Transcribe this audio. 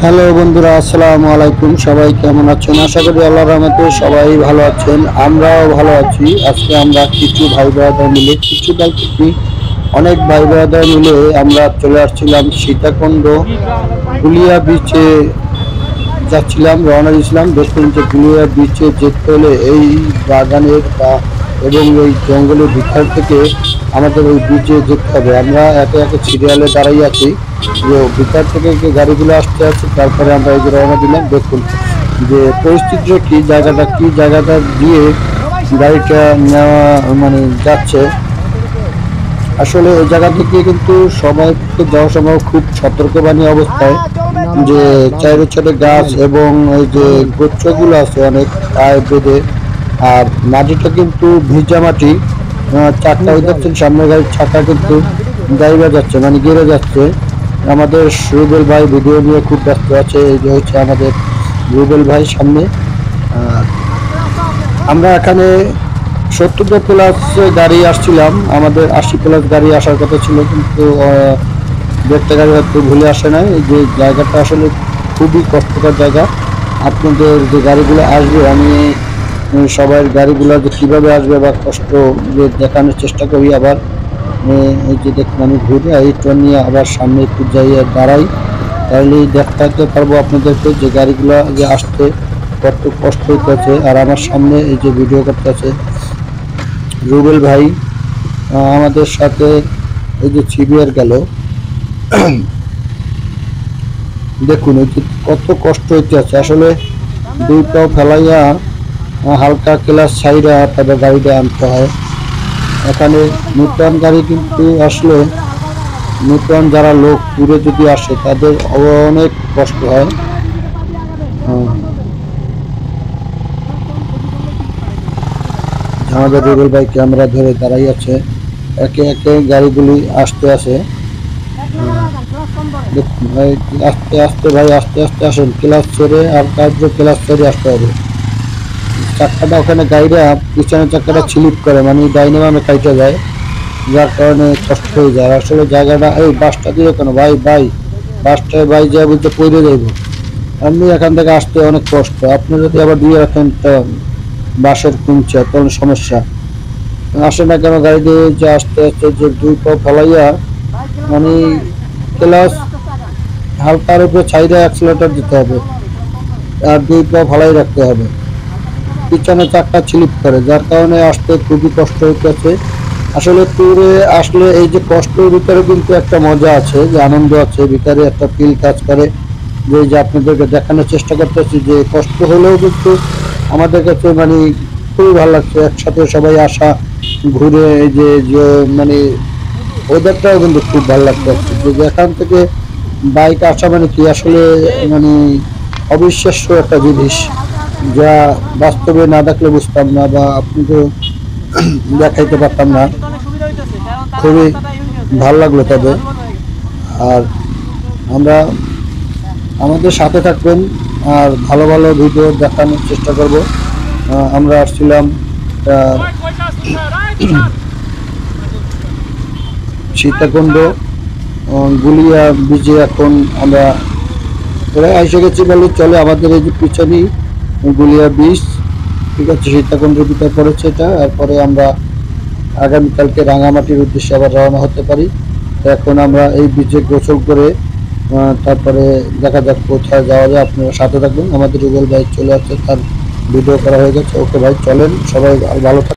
Hello বন্ধুরা, আসসালামু আলাইকুম। সবাই কেমন আছেন? আশা করি আল্লাহর রহমতে সবাই ভালো আছেন, আমরাও ভালো আছি। আজকে আমরা কিছু ভাই ব্রাদার মিলে, কিছু বলতে কি অনেক ভাই ব্রাদার মিলে আমরা চলে আসছিলাম সীতাকুণ্ড গুলিয়া বিচে যাচ্ছিলাম, রওনা দিয়েছিলাম। দেখুন যে গুলিয়া বিচে যেতে হলে এই বাগানের এবং এই জঙ্গলের ভিতর থেকে আমাদের ওই বিচে যেতে হবে। আমরা একে একে সিরিয়ালে দাঁড়াই আছি যে ভিতর থেকে যে গাড়িগুলো আসতে আছে, তারপরে আমরা এই যে রওনা দিলাম। দেখুন যে পরিস্থিতিটা কি জায়গাটা দিয়ে গাড়িটা নেওয়া মানে যাচ্ছে। আসলে ওই জায়গা থেকে কিন্তু সবাইকে যাওয়ার সময় খুব সতর্কবাণী অবস্থায়, যে চাইরে ছোট গাছ এবং এই যে গোচ্ছগুলো আছে অনেক পায়ে বেঁধে। আর মাটিটা কিন্তু ভিজা মাটি। চাকা দেখছেন, সামনের গাড়ির চাকা কিন্তু গাড়িবা যাচ্ছে, মানে গেড়ে যাচ্ছে। আমাদের রুবেল ভাই ভিডিও নিয়ে খুব ব্যস্ত আছে। এই যে হচ্ছে আমাদের রুবেল ভাই সামনে। আমরা এখানে 70 প্লাস গাড়ি আসছিলাম, আমাদের 80 প্লাস গাড়ি আসার কথা ছিল, কিন্তু একটা গাড়ি হয়তো ভুলে আসে নাই। এই যে জায়গাটা আসলে খুবই কষ্টকর জায়গা। আপনাদের যে গাড়িগুলো আসবে, আমি সবার গাড়িগুলো যে কীভাবে আসবে বা কষ্ট যে দেখানোর চেষ্টা করি। আবার এই যে দেখুন, আমি ঘুরে এই ট্রেন নিয়ে আবার সামনে একটু যাই দাঁড়াই, তাহলেই দেখাতে পারবো আপনাদেরকে যে গাড়িগুলো যে আসতে কত কষ্ট হইতেছে। আর আমার সামনে এই যে ভিডিও করতেছে রুবেল ভাই, আমাদের সাথে এই যে সিবিআর গেল। দেখুন এই যে কত কষ্ট হইতেছে আসলে। দুই পাও ফেলাইয়া হালকা ক্লাস ছাইরা তবে গাড়িটা আনতে হয়। এখানে নূতন গাড়ি কিন্তু আসলে নূতন যারা লোক ট্যুরে যদি আসে তাদের অনেক কষ্ট হয়। আমাদের রুবেল ভাই ক্যামেরা ধরে দাঁড়াই আছে, একে একে গাড়িগুলি আসতে আসে। দেখুন ভাই, আস্তে আস্তে ভাই, আস্তে আস্তে আসেন, ক্লাস ছেড়ে আর কার্য ক্লাস ছেড়ে আসতে হবে। চাক্কাটা ওখানে গাড়িটা পিছনের চাক্কাটা স্লিপ করে, মানে ডাইনামে কাইটে যায়, যার কারণে কষ্ট হয়ে যায়। আসলে জায়গাটা এই বাসটা দিয়ে কেন ভাই ভাই বাসটায় ভাই যা বলতে পড়ে যাইব। এমনি এখান থেকে আসতে অনেক কষ্ট। আপনি যদি আবার দিয়ে রাখেন তো বাসের কুঞ্চা তখন সমস্যা। আসে না কেন গাড়ি দিয়ে যে আস্তে আস্তে যে দুই পা ফলাইয়া, মানে ক্লাস হালকার উপরে ছাইরা অ্যাক্সিলেটর দিতে হবে আর দুই পা ফলাই রাখতে হবে। পিছনে চারটা স্লিপ করে, যার কারণে আসতে খুবই কষ্ট হইতেছে। আসলে ট্যুরে আসলে এই যে কষ্টের ভিতরে কিন্তু একটা মজা আছে, যে আনন্দ আছে ভিতরে, একটা ফিল কাজ করে। যে আপনাদেরকে দেখানোর চেষ্টা করতেছি যে কষ্ট হলেও কিন্তু আমাদের কাছে মানে খুবই ভালো লাগছে একসাথে সবাই আসা, ঘুরে এই যে মানে ওয়েদারটাও কিন্তু খুব ভালো লাগছে। যে এখান থেকে বাইক আসা মানে কি আসলে মানে অবিশ্বাস্য একটা জিনিস, যা বাস্তবে না দেখলে বুঝতাম না বা আপনাকে দেখাইতে পারতাম না। খুবই ভালো লাগলো তবে। আর আমরা আমাদের সাথে থাকবেন আর ভালো ভালো ভিডিও দেখানোর চেষ্টা করব। আমরা আসছিলাম সীতাকুণ্ড গুলিয়া বিচে। এখন আমরা প্রায় এসে গেছি বলে চলে। আমাদের এই যে পিছনেই গুলিয়া বিচ, ঠিক আছে, সীতাকুণ্ডের ভিতরে পড়েছে এটা। এরপরে আমরা আগামীকালকে রাঙামাটির উদ্দেশ্যে আবার রওনা হতে পারি। তো এখন আমরা এই বিচে গোসল করে তারপরে দেখা যাক কোথায় যাওয়া যায়। আপনারা সাথে থাকবেন। আমাদের রুবেল ভাই চলে আসছে, তার ভিডিও করা হয়ে গেছে। ওকে ভাই, চলেন সবাই ভালো থাকবেন।